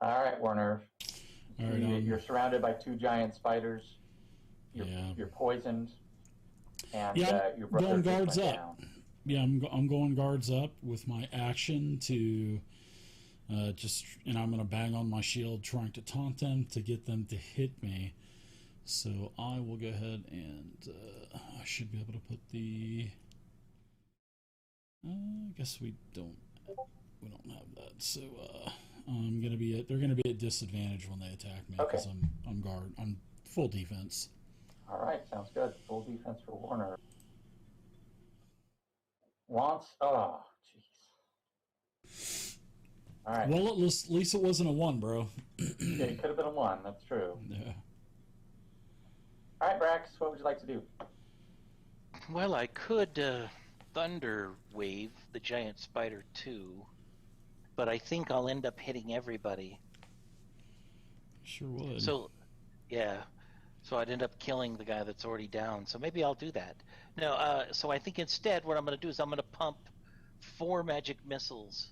All right, Warner. All right, You're surrounded by two giant spiders. You're poisoned, and your brother going just guards went up. down. Yeah, I'm going guards up with my action to and I'm going to bang on my shield, trying to taunt them to get them to hit me. So I will go ahead and I should be able to put the. I guess we don't have that. So they're gonna be at disadvantage when they attack me because I'm full defense. All right, sounds good. Full defense for Warner. Oh, jeez. All right. Well, at least it wasn't a 1, bro. Yeah, it could have been a 1. That's true. Yeah. All right, Brax, what would you like to do? Well, I could thunder wave the giant spider too, but I think I'll end up hitting everybody. Sure would. So, yeah. So I'd end up killing the guy that's already down. So maybe I'll do that. No, so I think instead what I'm going to do is I'm going to pump 4 magic missiles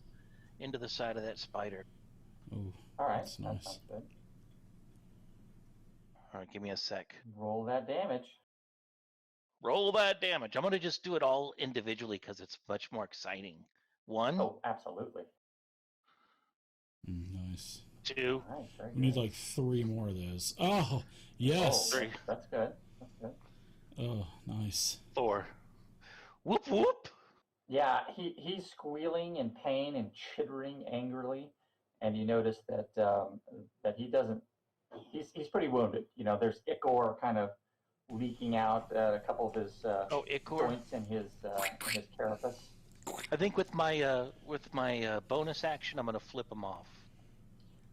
into the side of that spider. Oh, all right, that's nice. That sounds good. All right, give me a sec. Roll that damage. Roll that damage. I'm going to just do it all individually because it's much more exciting. 1. Oh, absolutely. Nice. 2. Right, we need like 3 more of those. Oh, yes. Oh, that's good. That's good. Oh, nice. 4. Whoop, whoop. Yeah, he's squealing in pain and chittering angrily, and you notice that that he doesn't. He's pretty wounded. You know, there's ichor kind of leaking out a couple of his joints in his carapace. I think with my bonus action, I'm going to flip him off.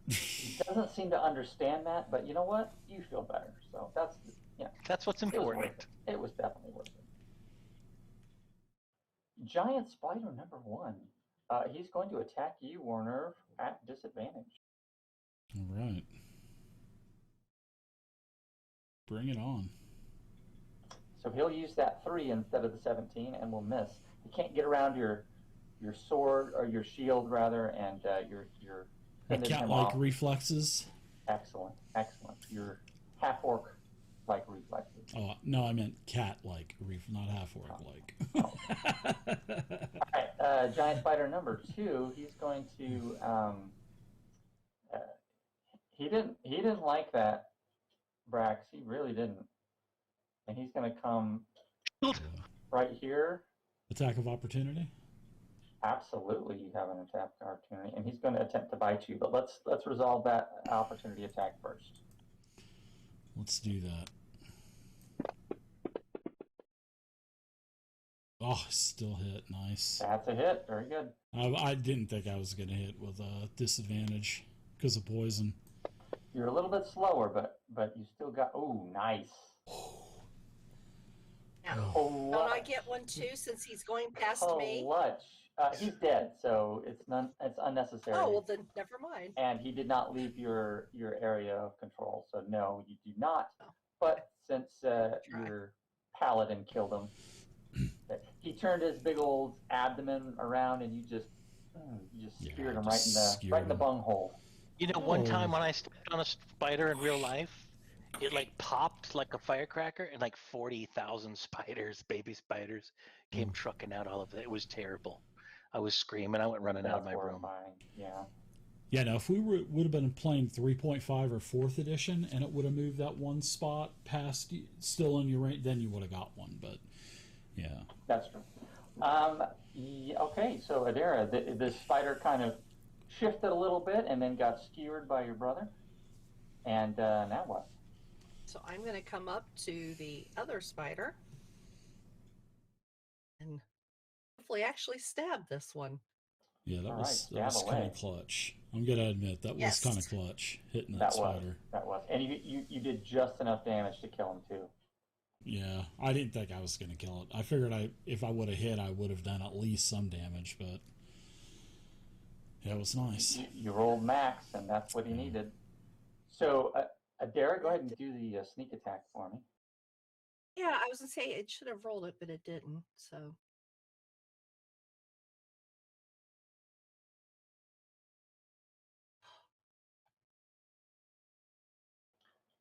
He doesn't seem to understand that, but you know what? You feel better, so that's what's important. It was definitely worth it. Giant spider number 1. He's going to attack you, Warner, at disadvantage. All right. Bring it on. So he'll use that 3 instead of the 17 and will miss. He can't get around your sword, or your shield rather, and your cat-like reflexes. Excellent. Your half-orc like reflexes. Oh no, I meant cat-like, not half-orc-like. Oh. All right, giant spider number 2. He's going to. He didn't like that, Brax. He really didn't. And he's going to come right here. Attack of opportunity? Absolutely, you have an attack opportunity, and he's going to attempt to bite you. But let's resolve that opportunity attack first. Let's do that. Oh, still hit. Nice. That's a hit. Very good. I didn't think I was going to hit with a disadvantage because of poison. You're a little bit slower, but you still got. Oh, nice. Don't I get one too, since he's going past me? He's dead, so it's unnecessary. Oh, well then never mind. And he did not leave your area of control, so no, you do not. Oh. But since your paladin killed him, he turned his big old abdomen around, and you just speared him right in the bunghole. You know, one time when I stepped on a spider in real life, it like popped like a firecracker, and like 40,000 spiders, baby spiders, came trucking out all of it. It was terrible. I was screaming. I went running out of my room. Yeah. Yeah, now if we would have been playing 3.5 or 4th edition, and it would have moved that one spot past still in your range, then you would have got one. But yeah, that's true. Okay, so Adara, the spider kind of shifted a little bit and then got skewered by your brother. And now what? So I'm going to come up to the other spider and hopefully actually stab this one. Yeah, that was kind of clutch. I'm going to admit that was kind of clutch, hitting that spider. That was. And you did just enough damage to kill him, too. Yeah, I didn't think I was going to kill it. I figured if I would have hit, I would have done at least some damage, but yeah, it was nice. You rolled max, and that's what he needed. So, Adara, go ahead and do the sneak attack for me. Yeah, I was going to say it should have rolled it, but it didn't, so.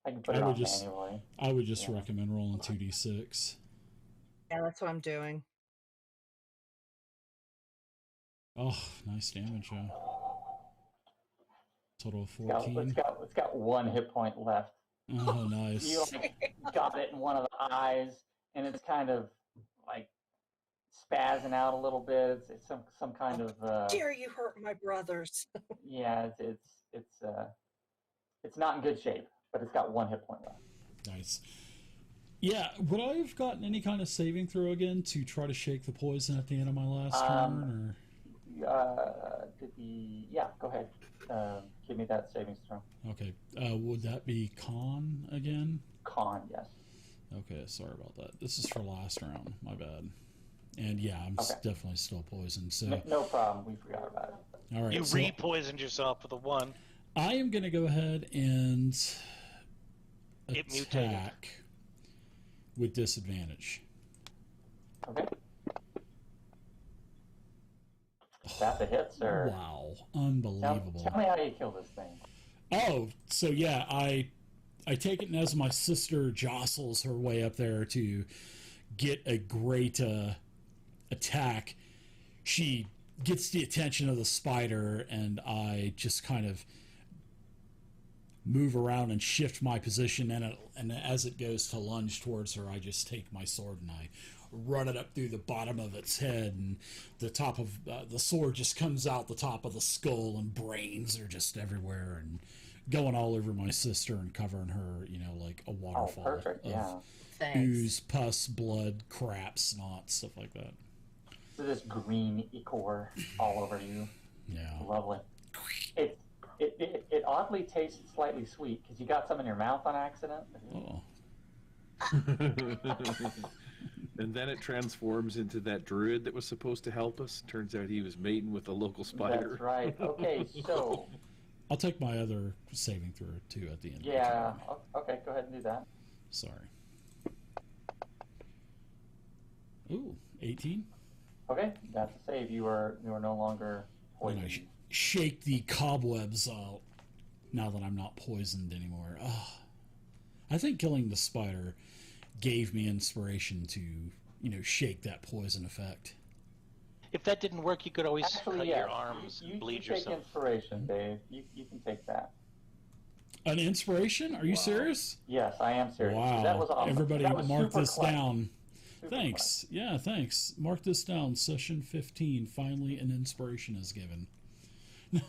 I can put I it would on just- manually. I would just Yeah. recommend rolling 2d6. Yeah, that's what I'm doing. Oh, nice damage, yeah. Total of It's got, 14. it's got 1 hit point left. Oh, nice. You like got it in one of the eyes, and it's kind of like spazzing out a little bit. It's some kind of Dare you hurt my brothers? yeah. It's not in good shape, but it's got 1 hit point left. Nice. Yeah, would I have gotten any kind of saving throw again to try to shake the poison at the end of my last turn? Yeah, go ahead. Give me that savings throw. Or okay, would that be con again? Con, yes. Okay, sorry about that. This is for last round. My bad. And yeah, I'm Okay. definitely still poisoned. So No problem. We forgot about it. all right, You so re-poisoned yourself with a 1. I am going to go ahead and It mutated. attack with disadvantage. Okay. That's a hit, sir. Wow, Tell unbelievable. me how you kill this thing. Oh, so yeah, I take it as my sister jostles her way up there to get a great attack. She gets the attention of the spider, and I just kind of move around and shift my position, and as it goes to lunge towards her, I just take my sword and I run it up through the bottom of its head, and the top of the sword just comes out the top of the skull, and brains are just everywhere and going all over my sister and covering her, like a Oh, waterfall perfect. of Yeah. Thanks. ooze, pus, blood, crap, snot, stuff like that. So this green ichor all over you. Yeah. Lovely. It oddly tastes slightly sweet because you got some in your mouth on accident. Oh. And then it transforms into that druid that was supposed to help us. Turns out he was mating with a local spider. That's right. Okay, so I'll take my other saving throw too at the end. yeah. Okay, go ahead and do that. Sorry. Ooh, 18. Okay, that's a save. You are no longer And I poisoned. shake the cobwebs out now that I'm not poisoned anymore. Oh, I think killing the spider gave me inspiration to, shake that poison effect. If that didn't work, you could always Actually, cut yeah. your arms You and bleed take yourself. inspiration, Dave. You can take that. An inspiration? Are you serious? Yes, I am serious. Wow. That was awesome. Everybody That was mark super this clutch. down. Super Thanks. Yeah, thanks. Mark this down. Session 15. Finally, an inspiration is given.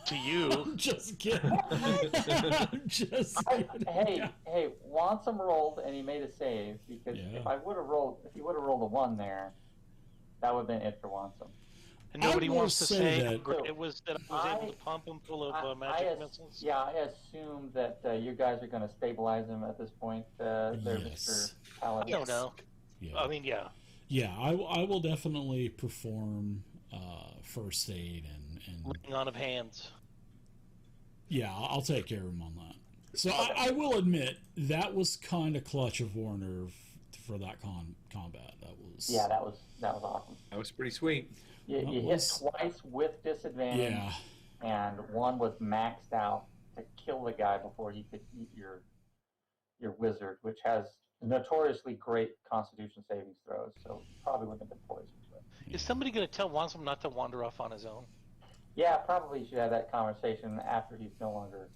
To you, Just kidding. I'm just clutch. kidding. Hey, Wansome rolled and he made a save because Yeah. if he would have rolled a 1 there, that would have been it for Wansome. and nobody I will wants to say say that- how great it was that I was able to pump him full of magic missiles. Yeah, I assume that you guys are going to stabilize him at this point. There, Yes. Mr. Paladin. I don't know. Yeah. I mean, yeah. Yeah, I will definitely perform first aid and Laying on of hands. yeah, I'll take care of him on that. So I will admit that was kind of clutch of Warner for that combat. That was Yeah, that was awesome. That was pretty sweet. You That hit was- twice with disadvantage, yeah. and 1 was maxed out to kill the guy before he could eat your wizard, which has notoriously great Constitution savings throws. So you probably wouldn't have been poisoned. But Is somebody going to tell Wansome not to wander off on his own? yeah, probably you should have that conversation after he's no longer,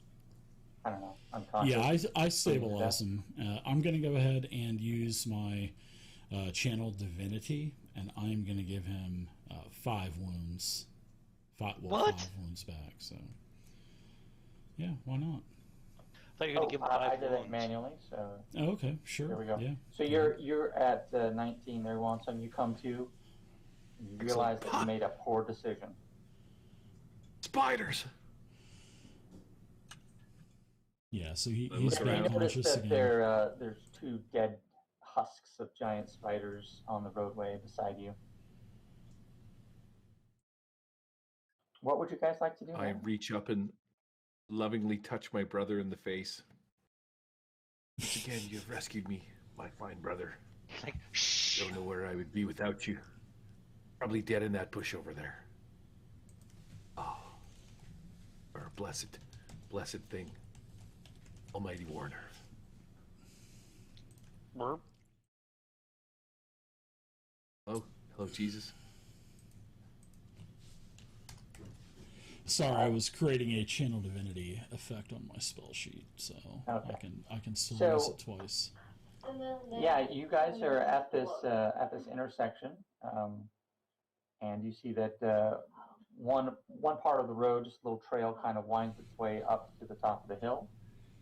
I don't know, unconscious. Yeah, I stabilize him. I'm going to go ahead and use my channel divinity, and I'm going to give him 5 wounds. What? 5 wounds back. So, yeah, why not? I thought you were going to give him 5 I did it wounds. manually, so Oh, okay, sure. there we go. Yeah. So you're at 19 there, Wansome. You come to, and you realize that you made a poor decision. Spiders! Yeah, so he's look back around. You notice conscious that again. there's 2 dead husks of giant spiders on the roadway beside you. What would you guys like to do? I now? reach up and lovingly touch my brother in the face. Once again, you have rescued me, my fine brother. Like, shh. Don't know where I would be without you. Probably dead in that bush over there. Oh, or a blessed thing. Almighty Warner. Burp. Hello, Jesus. Sorry, I was creating a channel divinity effect on my spell sheet, so Okay. I can still use So- it twice. Yeah, you guys are at this intersection, and you see that one part of the road, just a little trail, kind of winds its way up to the top of the hill,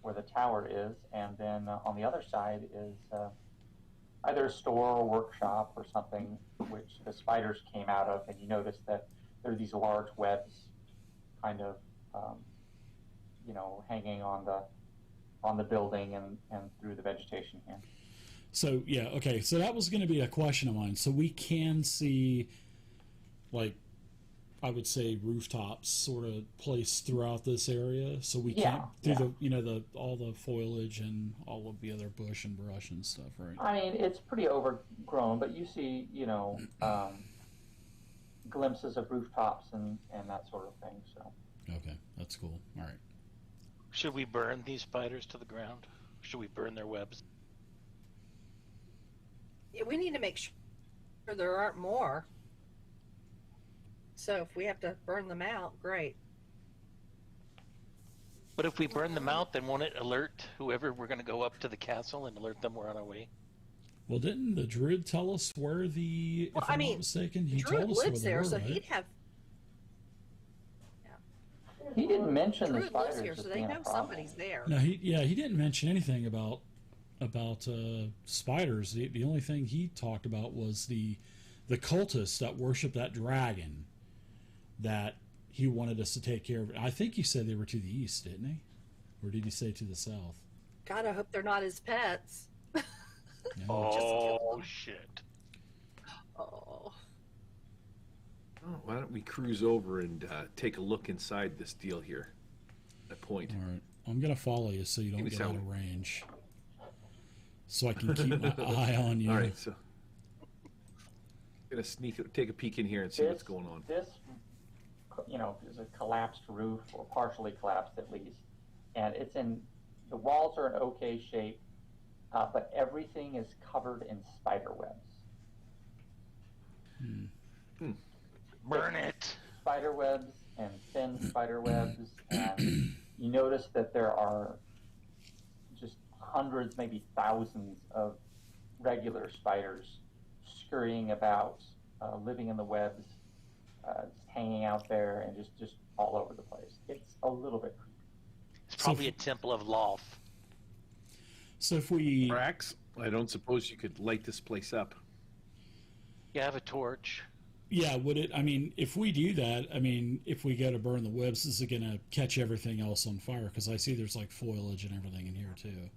where the tower is, and then on the other side is either a store or workshop or something, which the spiders came out of, and you notice that there are these large webs, kind of, hanging on the building and through the vegetation here. So yeah, okay. So that was going to be a question of mine. So we can see, like, I would say rooftops sort of placed throughout this area. So we can't through the all the foliage and all of the other bush and brush and stuff, right? I mean, it's pretty overgrown, but you see, glimpses of rooftops and that sort of thing. So. Okay, that's cool. All right. Should we burn these spiders to the ground? Should we burn their webs? Yeah, we need to make sure there aren't more. So if we have to burn them out, great. But if we burn them out, then won't it alert whoever we're going to go up to the castle and alert them we're on our way? Well, didn't the druid tell us where the? Well, if I'm not mistaken, he Druid told us lives where there, they were, so right? he'd have. He didn't mention the Druid spiders lives here, as so they being a know problem. somebody's there. No, he didn't mention anything about spiders. The only thing he talked about was the cultists that worship that dragon that he wanted us to take care of. I think he said they were to the east, didn't he? Or did he say to the south? God, I hope they're not his pets. Yeah. Oh, shit. Oh. Oh, why don't we cruise over and take a look inside this deal here? A point. All right. I'm going to follow you so you don't Give me get out some. of range. So I can keep my eye on you. All right, so I'm gonna take a peek in here and see what's going on. This, is a collapsed roof, or partially collapsed at least, and the walls are in okay shape, but everything is covered in spider webs. Burn it. Spider webs and thin spider webs, and you notice that there are just hundreds, maybe thousands of regular spiders scurrying about, living in the webs, just hanging out there, and just all over the place. It's a little bit creepy. It's probably a temple of Loth. So if we... Brax, I don't suppose you could light this place up. You have a torch. Yeah, would it? I mean, if we do that, if we go to burn the webs, is it going to catch everything else on fire? Because I see there's like foliage and everything in here too.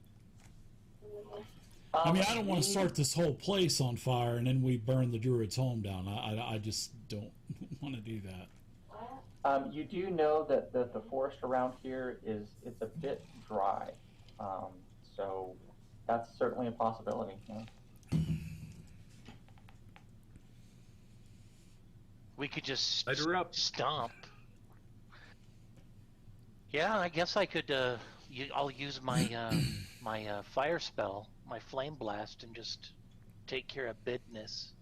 I don't want to start this whole place on fire and then we burn the druid's home down. I just don't want to do that. You do know that the forest around here it's a bit dry, so that's certainly a possibility. Yeah. We could just Light her up. stomp. Yeah, I guess I could. I'll use my my fire spell, my flame blast, and just take care of business.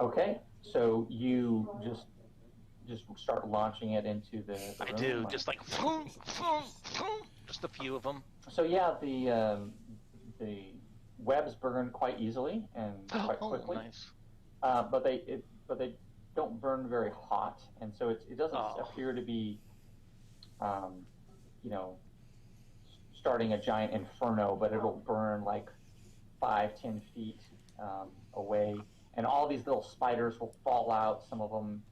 Okay, so you just start launching it into the I room, do, or- just like just a few of them. So yeah, the webs burn quite easily and quite quickly, Nice. but they don't burn very hot, and so it doesn't appear to be, starting a giant inferno, but it'll burn like 5-10 feet away, and all these little spiders will fall out. Some of them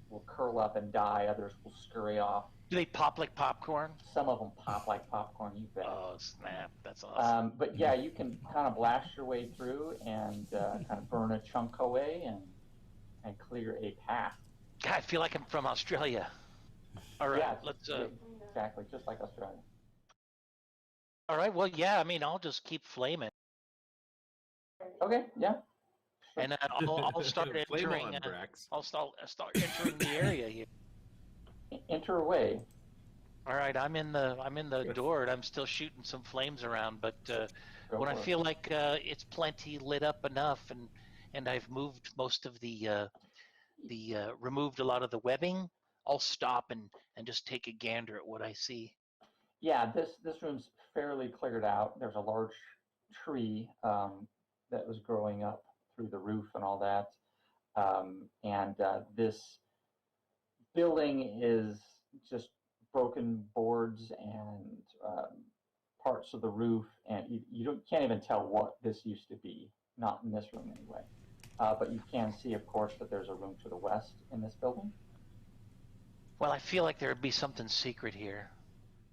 will curl up and die. Others will scurry off. Do they pop like popcorn? Some of them pop like popcorn. You bet. Oh snap! That's awesome. But yeah, you can kind of blast your way through and kind of burn a chunk away and clear a path. God, I feel like I'm from Australia. All right, Yeah, let's. Exactly, just like Australia. All right, well, yeah. I mean, I'll just keep flaming, Okay, yeah. and I'll start Flame entering. on, Brax. I'll start entering the area here. Enter away. All right, I'm in the door, and I'm still shooting some flames around. But Go when I for it. feel like it's plenty lit up enough, and I've moved most of the removed a lot of the webbing, I'll stop and just take a gander at what I see. Yeah, this room's fairly cleared out. There's a large tree that was growing up through the roof and all that. And this building is just broken boards and parts of the roof, and you can't even tell what this used to be, not in this room anyway. But you can see, of course, that there's a room to the west in this building. Well, I feel like there would be something secret here.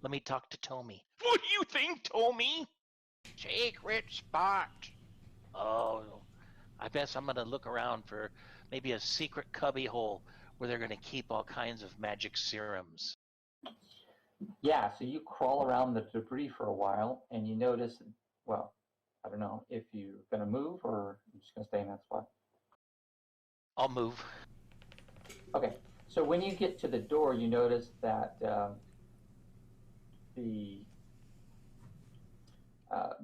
Let me talk to Tommy. What do you think, Tommy? Secret spot. Oh, I guess I'm gonna look around for maybe a secret cubby hole where they're gonna keep all kinds of magic serums. Yeah, so you crawl around the debris for a while, and you notice, well, I don't know if you're going to move or you're just going to stay in that spot. I'll move. Okay, so when you get to the door, you notice that the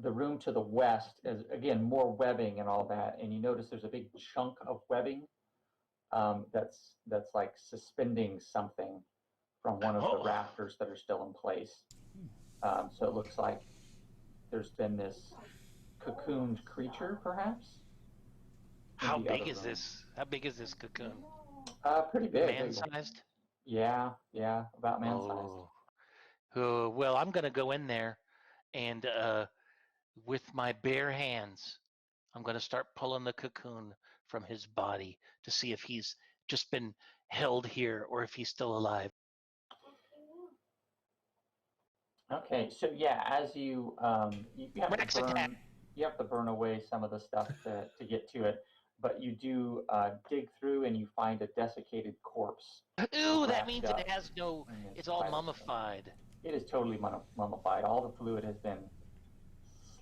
room to the west is, again, more webbing and all that, and you notice there's a big chunk of webbing that's like suspending something from one of the rafters that are still in place. So it looks like there's been this cocooned creature, perhaps. How big is this? How big is this cocoon? Pretty big. Man-sized? Yeah, about man-sized. Oh, well, I'm gonna go in there, and with my bare hands, I'm gonna start pulling the cocoon from his body to see if he's just been held here or if he's still alive. Okay, so yeah, as you have to burn away some of the stuff to get to it, but you do dig through and you find a desiccated corpse. Ooh, that means it has no. It's all mummified. It is totally mummified. All the fluid has been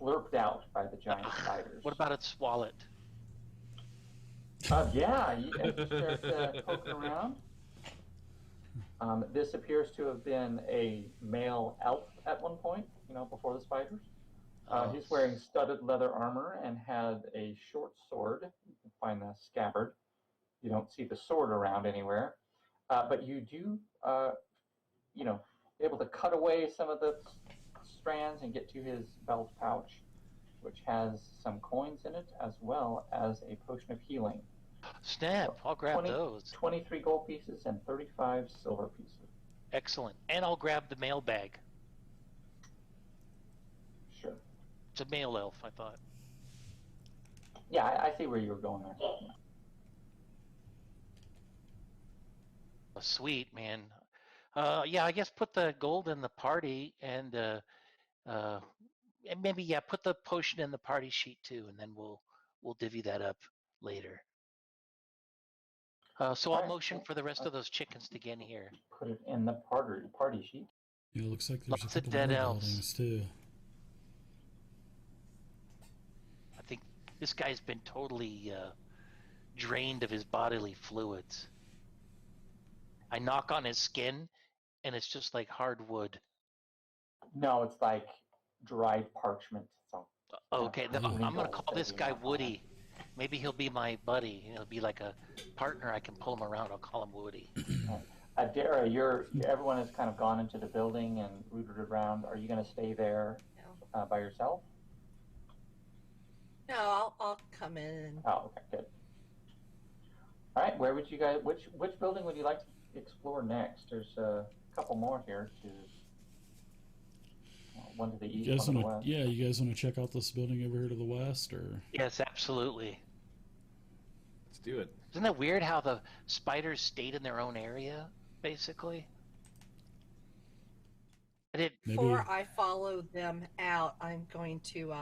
slurped out by the giant spiders. What about its wallet? Yeah, you start poking around. This appears to have been a male elf at one point, before the spiders. He's wearing studded leather armor and had a short sword. You can find the scabbard. You don't see the sword around anywhere. But you do, able to cut away some of the strands and get to his belt pouch, which has some coins in it, as well as a potion of healing. Snap, I'll grab those. 23 gold pieces and 35 silver pieces. Excellent. And I'll grab the mail bag. Sure. It's a male elf, I thought. Yeah, I see where you were going there. Oh, sweet, man. Yeah, I guess put the gold in the party and maybe put the potion in the party sheet too, and then we'll divvy that up later. So I'll motion for the rest of those chickens to get in here. Put it in the party sheet. Yeah, it looks like there's Lots a of couple dead more elves. buildings too. I think this guy's been totally drained of his bodily fluids. I knock on his skin, and it's just like hardwood. No, it's like dried parchment. So, okay, then I'm going to call this guy Woody. Maybe he'll be my buddy. He'll be like a partner. I can pull him around. I'll call him Woody. Dara, everyone has kind of gone into the building and rooted around. Are you going to stay there by yourself? No, I'll come in. Oh, okay, good. All right, where would you guys? Which building would you like to explore next? There's a couple more here. One to the east, one to the west. Yeah, you guys want to check out this building over here to the west, or? Yes, absolutely. Let's do it. Isn't that weird how the spiders stayed in their own area, basically? Before I follow them out, I'm going to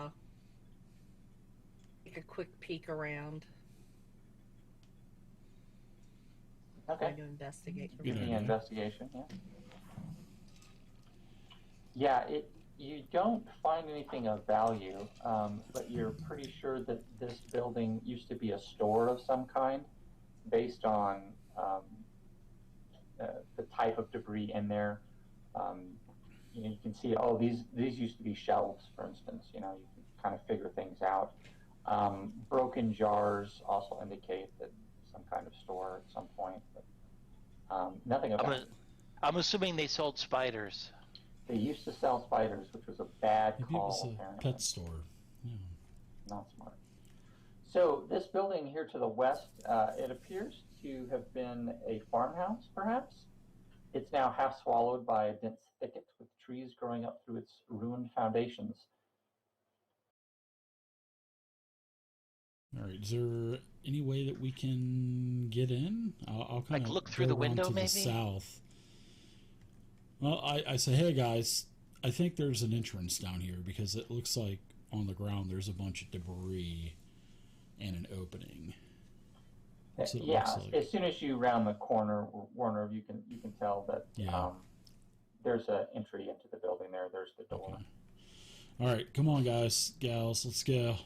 take a quick peek around. Okay. I'm going to investigate. Investigation, yeah. Yeah, you don't find anything of value, but you're pretty sure that this building used to be a store of some kind based on the type of debris in there. You can see, oh, these used to be shelves, for instance. You can kind of figure things out. Broken jars also indicate that some kind of store at some point, but nothing about it. I'm assuming they sold spiders. They used to sell spiders, which was a bad Maybe it was call, a apparently. pet store. Yeah. Not smart. So this building here to the west, it appears to have been a farmhouse, perhaps. It's now half swallowed by a dense thicket with trees growing up through its ruined foundations. All right. Is there any way that we can get in? I'll kind of look through the window, to maybe? the south. Well, I say, hey guys, I think there's an entrance down here because it looks like on the ground there's a bunch of debris and an opening. That's what it looks like. As soon as you round the corner, Warner, you can tell that there's an entry into the building there. There's the door. Okay. All right, come on, guys, gals, let's go.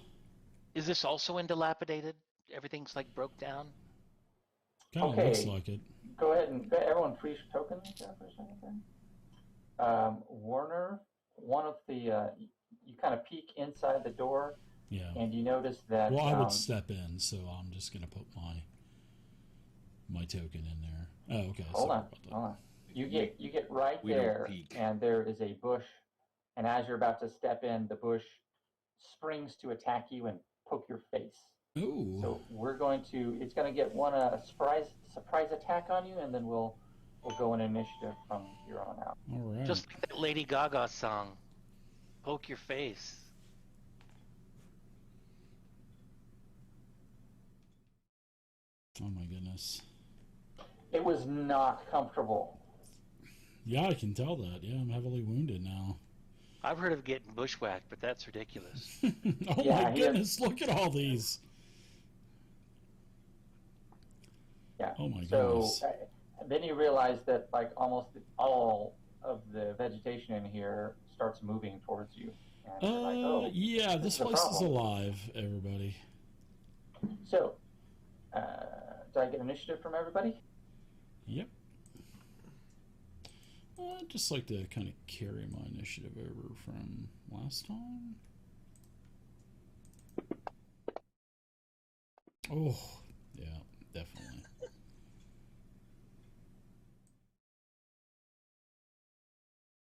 Is this also in dilapidated? Everything's like broke down? Kind of looks like it. Go ahead and everyone freeze tokens there for a second. Warner, one of the you kind of peek inside the door, and you notice that. Well, I would step in, so I'm just gonna put my token in there. Oh, okay. Hold on. You get right there, and there is a bush, and as you're about to step in, the bush springs to attack you and poke your face. Ooh. So it's going to get a surprise attack on you, and then we'll go in initiative from here on out. All right. Just like that Lady Gaga song, "Poke Your Face." Oh my goodness. It was not comfortable. Yeah, I can tell that. Yeah, I'm heavily wounded now. I've heard of getting bushwhacked, but that's ridiculous. Oh my goodness, look at all these. Yeah. Oh my goodness. So then you realize that like almost all of the vegetation in here starts moving towards you. And you're like, oh, yeah, this place is alive, everybody. So, do I get initiative from everybody? Yep. I'd just like to kind of carry my initiative over from last time. Oh, yeah, definitely.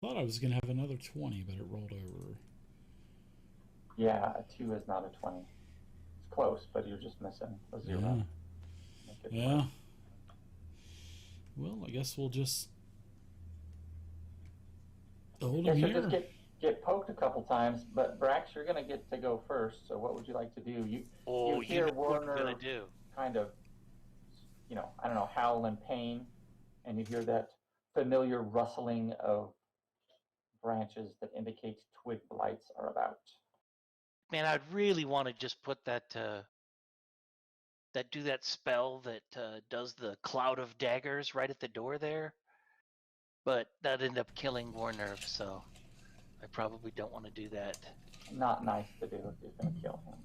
Thought I was going to have another 20, but it rolled over. Yeah, a 2 is not a 20. It's close, but you're just missing a 0. Yeah. Well, I guess we'll just hold him here. Just get poked a couple times, but Brax, you're going to get to go first. So what would you like to do? You hear Warner kind of, I don't know, howl in pain, and you hear that familiar rustling of branches that indicates twig blights are about. Man, I'd really want to just put that do that spell that does the cloud of daggers right at the door there, but that ended up killing Warner, so I probably don't want to do that. Not nice to do if you're going to kill him.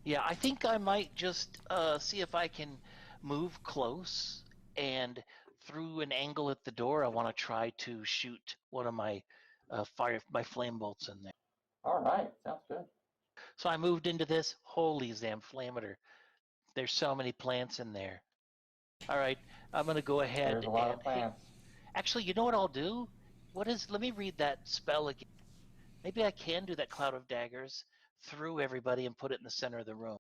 Yeah, I think I might just see if I can move close, and through an angle at the door, I want to try to shoot one of my my flame bolts in there. All right, sounds good. So I moved into this. Holy Zamflameter. There's so many plants in there. All right, I'm going to go ahead. There's a lot of plants. Actually, you know what I'll do? Let me read that spell again. Maybe I can do that cloud of daggers through everybody and put it in the center of the room.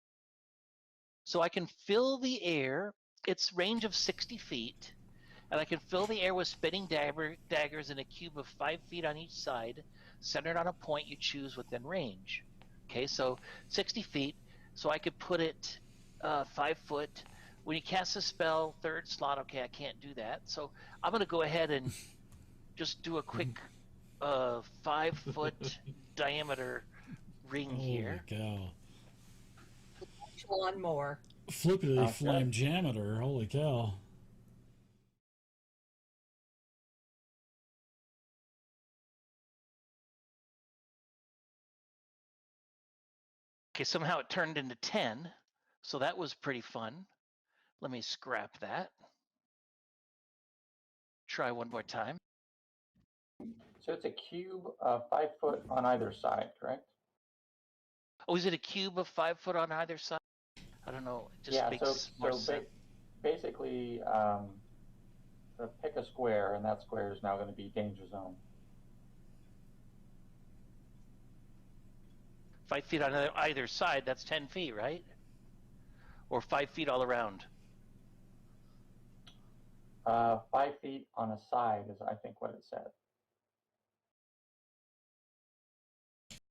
So I can fill the air. It's range of 60 feet. And I can fill the air with spinning daggers in a cube of 5 feet on each side, centered on a point you choose within range. Okay, so 60 feet. So I could put it 5 foot. When you cast a spell, third slot, okay, I can't do that. So I'm going to go ahead and just do a quick 5 foot diameter ring here. Holy cow. One more. Flippity flame jameter, holy cow. Okay, somehow it turned into 10, so that was pretty fun. Let me scrap that. Try one more time. So it's a cube, 5 foot on either side, correct? Oh, is it a cube of 5 foot on either side? I don't know. It just Yeah. makes more sense. Basically, pick a square, and that square is now going to be danger zone. 5 feet on either side, that's 10 feet, right? Or 5 feet all around. 5 feet on a side is, I think, what it said.